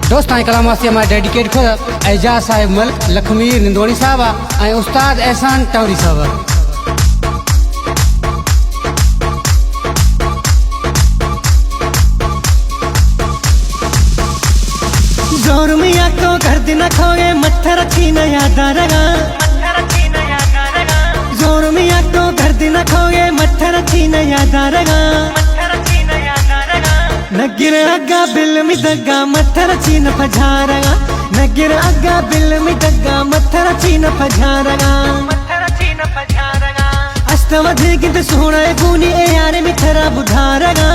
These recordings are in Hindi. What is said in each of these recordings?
दोस्त कलाम वास्ते हमारे डेडिकेट खुद एजाज साहिब मलिक लखमीर निंदोड़ी साहब और उस्ताद एहसान टवरी साहब। जोर मिया को घर दिन खोगे मत्था रखी न याद रगा। जोर मिया को घर दिन खोगे मत्था रखी न याद रगा। नगिर अग्गा बिल में दग्गा मत्था रखी न फजारगा। नगिर अग्गा बिल में दग्गा मत्था रखी न फजारगा। अस्तवधि किंत सोना गुनी ए यार मिथरा बुधारगा।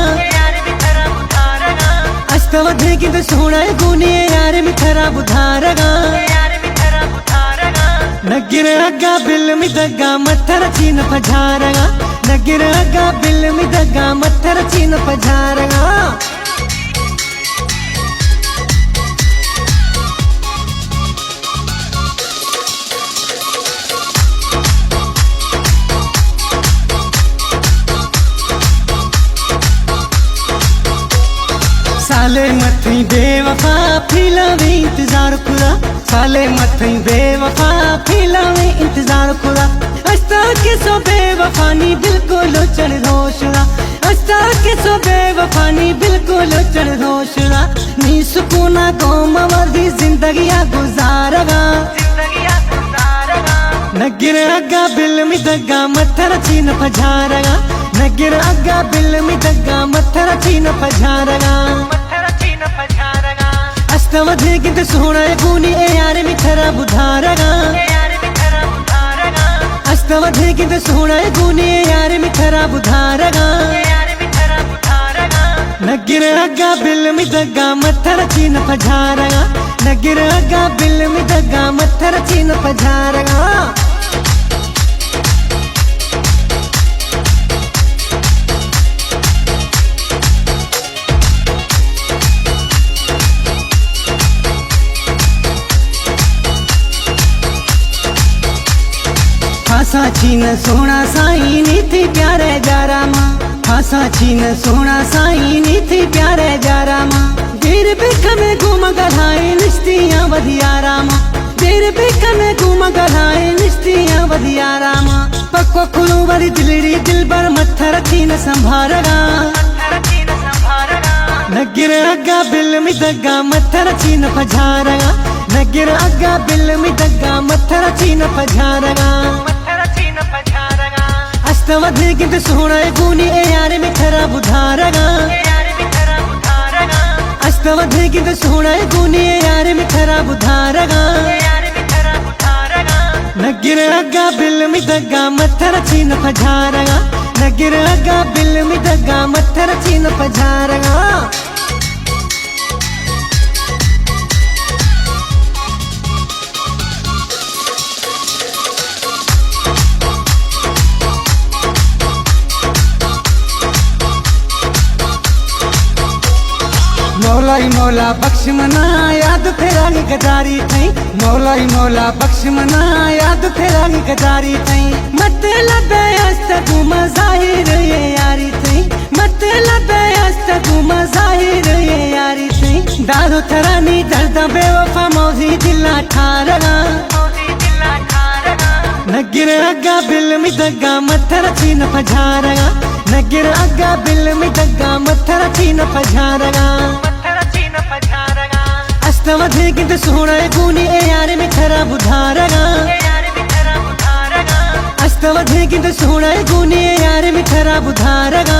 अस्तवधि किंत सोना गुनी ए यार मिथरा बुधारगा। नगिर अग्गा बिल में दग्गा मत्था रखी न फजारगा। नगिर अग्गा बिल में दग्गा मत्था रखी न फजारगा। साले मथई बेवफा फिलावे इंतजार खुदा। साले मथई बेवफा फिलावे इंतजार खुदा। अस्ता के सो बेवफानी बिल्कुल चढ़ रोशरा। अस्ता के सो बेवफानी बिल्कुल चढ़ रोशरा। नी सुकूना कौम वर्दी जिंदगिया गुजारगा। नगिर अग्गा बिल में दग्गा मत्था रखी न फजारगा। नगिर अग्गा बिल में दग्गा मत्था रखी न फजारगा। अस्तवधि किंत सोना गुनी ए यार मिथरा बुधारगा। अस्तवधि किंत सोना गुनी ए यार मिथरा बुधारगा। नगिर अग्गा बिल में दग्गा मत्था रखी न फजारगा। नगिर अग्गा बिल में दग्गा मत्था रखी न फजारगा। फासा छीन सोना साई नीति प्यारे जारा माँ। फासा छीन सोना साई नीति प्यारे जारा माँ। देर बिख में घूम गढ़ाए निश्तियाँ वधियारा माँ। देर बिख में घूम गढ़ाए निश्तियाँ वधियारा माँ। पक्को खुलू वरी दिलड़ी दिल पर मत्था रखी न संभारगा। नगिर अग्गा बिल में दग्गा मत्था रखी न फजारगा। नगिर अग्गा बिल में दग्गा मत्था रखी न फजारगा। अस्तवधि किंत सोना गुनी ए यार मिथरा बुधारगा। अस्तवधि किंत सोना गुनी ए यार मिथरा बुधारगा। नगिर अग्गा बिल में दग्गा मत्था रखी न फजारगा। नगिर अग्गा बिल में दग्गा मत्था रखी न फजारगा। मौलाई मौला बख्श मना याद फेरानी गजारी थई। मौलाई मौला बख्श मना याद फेरानी गजारी थई। मतलब अस्तगु मज़ाहिर ये यारी थई। मतलब अस्तगु मज़ाहिर ये यारी थई। दादो थरानी दर्द बेवफा मौजी दिला ठारगा। नगिर अग्गा बिल में दग्गा मत्था रखी न फजारगा। नगिर अग्गा बिल में दग्गा मत्था रखी न फजारगा। अस्तवधि किंत सोना गुनी ए यार मिथरा बुधारगा। अस्तवधि किंत सोना गुनी ए यार मिथरा बुधारगा।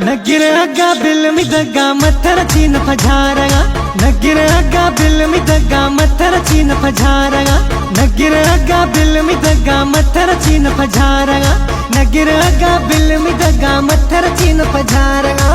नगिर अग्गा बिल में दग्गा मत्था रखी न फजारगा। नगिर अग्गा बिल में दग्गा मत्था रखी न फजारगा। नगिर अग्गा बिल में दग्गा मत्था रखी न फजारगा। नगिर अग्गा बिल में दग्गा मत्था रखी न फजारगा।